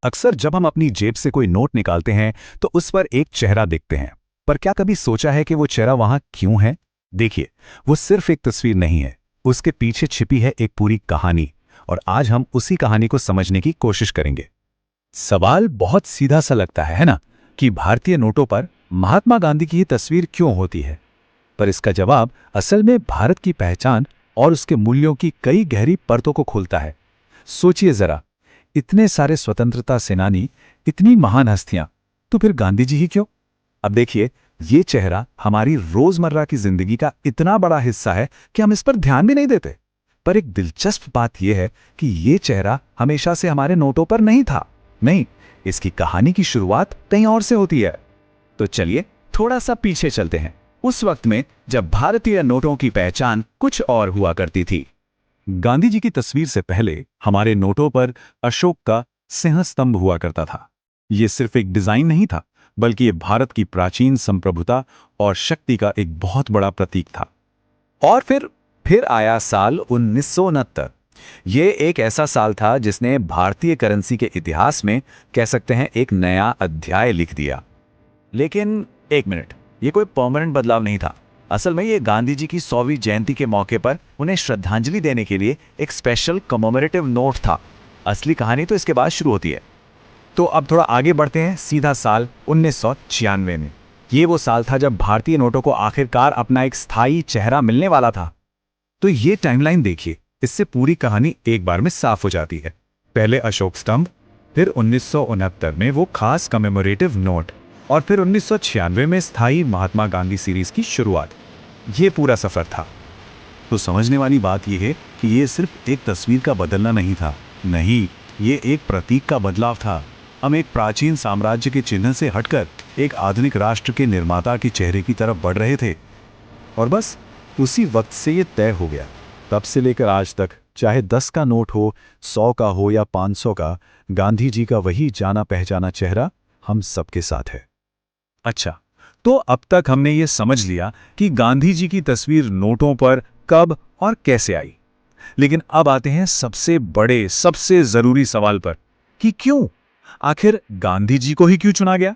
अक्सर जब हम अपनी जेब से कोई नोट निकालते हैं तो उस पर एक चेहरा देखते हैं, पर क्या कभी सोचा है कि वो चेहरा वहां क्यों है? देखिए, वो सिर्फ एक तस्वीर नहीं है, उसके पीछे छिपी है एक पूरी कहानी। और आज हम उसी कहानी को समझने की कोशिश करेंगे। सवाल बहुत सीधा सा लगता है ना, कि भारतीय नोटों पर महात्मा गांधी की ये तस्वीर क्यों होती है? पर इसका जवाब असल में भारत की पहचान और उसके मूल्यों की कई गहरी परतों को खोलता है। सोचिए जरा, इतने सारे स्वतंत्रता सेनानी, इतनी महान हस्तियां, तो फिर गांधी जी ही क्यों? अब देखिए, ये चेहरा हमारी रोजमर्रा की जिंदगी का इतना बड़ा हिस्सा है कि हम इस पर ध्यान भी नहीं देते। पर एक दिलचस्प बात यह है कि ये चेहरा हमेशा से हमारे नोटों पर नहीं था। नहीं, इसकी कहानी की शुरुआत कहीं और से होती है। तो चलिए थोड़ा सा पीछे चलते हैं, उस वक्त में जब भारतीय नोटों की पहचान कुछ और हुआ करती थी। गांधी जी की तस्वीर से पहले हमारे नोटों पर अशोक का सिंह स्तंभ हुआ करता था। ये सिर्फ एक डिजाइन नहीं था, बल्कि ये भारत की प्राचीन संप्रभुता और शक्ति का एक बहुत बड़ा प्रतीक था। और फिर आया साल 1969। ये एक ऐसा साल था जिसने भारतीय करेंसी के इतिहास में, कह सकते हैं, एक नया अध्याय लिख दिया। लेकिन एक मिनट, ये कोई परमानेंट बदलाव नहीं था। असल में ये गांधी जी की 100वीं जयंती के मौके पर उन्हें श्रद्धांजलि देने के लिए एक स्पेशल कमेमोरेटिव नोट था। असली कहानी तो इसके बाद शुरू होती है। तो अब थोड़ा आगे बढ़ते हैं, सीधा साल 1996 में। ये वो साल था जब भारतीय नोटों को आखिरकार अपना एक स्थायी चेहरा मिलने वाला था। तो ये टाइमलाइन देखिए, इससे पूरी कहानी एक बार में साफ हो जाती है। पहले अशोक स्तंभ, फिर 1969 में वो खास कमेमोरेटिव नोट, और फिर 1996 में स्थायी महात्मा गांधी सीरीज की शुरुआत। ये पूरा सफर था। तो समझने वाली बात यह है कि ये सिर्फ एक तस्वीर का बदलना नहीं था। नहीं, ये एक प्रतीक का बदलाव था। हम एक प्राचीन साम्राज्य के चिन्ह से हटकर एक आधुनिक राष्ट्र के निर्माता के चेहरे की तरफ बढ़ रहे थे। और बस उसी वक्त से ये तय हो गया। तब से लेकर आज तक, चाहे 10 का नोट हो, 100 का हो या 500 का, गांधी जी का वही जाना पहचाना चेहरा हम सबके साथ है। अच्छा, तो अब तक हमने ये समझ लिया कि गांधी जी की तस्वीर नोटों पर कब और कैसे आई। लेकिन अब आते हैं सबसे बड़े, सबसे जरूरी सवाल पर, कि क्यों? आखिर गांधी जी को ही क्यों चुना गया?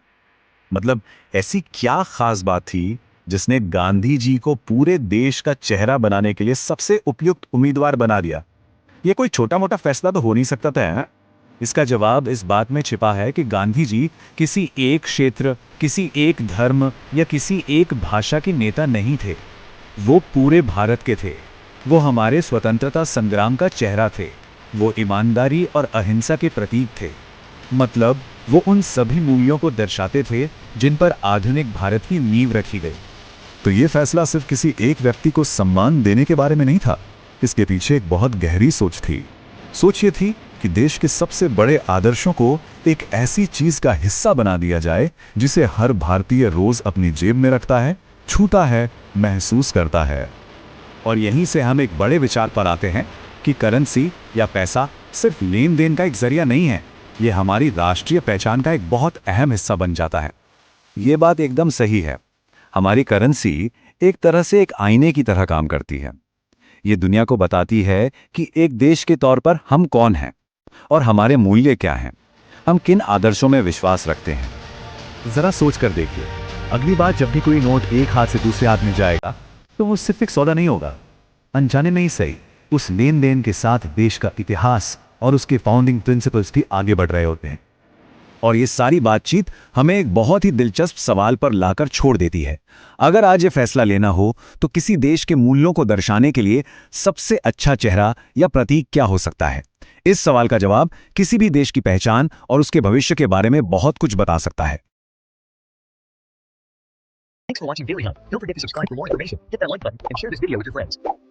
मतलब ऐसी क्या खास बात थी जिसने गांधी जी को पूरे देश का चेहरा बनाने के लिए सबसे उपयुक्त उम्मीदवार बना दिया? ये कोई छोटा मोटा फैसला तो हो नहीं सकता था, है? इसका जवाब इस बात में छिपा है कि गांधी जी किसी एक क्षेत्र, किसी एक धर्म या किसी एक भाषा के नेता नहीं थे। वो पूरे भारत के थे। वो हमारे स्वतंत्रता संग्राम का चेहरा थे। वो ईमानदारी और अहिंसा के प्रतीक थे। मतलब वो उन सभी मूल्यों को दर्शाते थे जिन पर आधुनिक भारत की नींव रखी गई। तो ये फैसला सिर्फ किसी एक व्यक्ति को सम्मान देने के बारे में नहीं था। इसके पीछे एक बहुत गहरी सोच थी। सोच ये थी कि देश के सबसे बड़े आदर्शों को एक ऐसी चीज का हिस्सा बना दिया जाए जिसे हर भारतीय रोज अपनी जेब में रखता है, छूता है, महसूस करता है। और यहीं से हम एक बड़े विचार पर आते हैं कि करेंसी या पैसा सिर्फ लेन देन का एक जरिया नहीं है, ये हमारी राष्ट्रीय पहचान का एक बहुत अहम हिस्सा बन जाता है। ये बात एकदम सही है। हमारी करेंसी एक तरह से एक आईने की तरह काम करती है। ये दुनिया को बताती है कि एक देश के तौर पर हम कौन हैं और हमारे मूल्य क्या हैं, हम किन आदर्शों में विश्वास रखते हैं। जरा सोच कर देखिए, अगली बार जब भी कोई नोट एक हाथ से दूसरे हाथ में जाएगा, तो वो सिर्फ एक सौदा नहीं होगा। अनजाने में ही सही, उस लेन देन के साथ देश का इतिहास और उसके फाउंडिंग प्रिंसिपल्स भी आगे बढ़ रहे होते हैं। और ये सारी बातचीत हमें एक बहुत ही दिलचस्प सवाल पर लाकर छोड़ देती है। अगर आज ये फैसला लेना हो तो किसी देश के मूल्यों को दर्शाने के लिए सबसे अच्छा चेहरा या प्रतीक क्या हो सकता है? इस सवाल का जवाब किसी भी देश की पहचान और उसके भविष्य के बारे में बहुत कुछ बता सकता है। Thanks for watching Daily Hub. Don't forget to subscribe for more information, hit that like button, and share this video with your friends.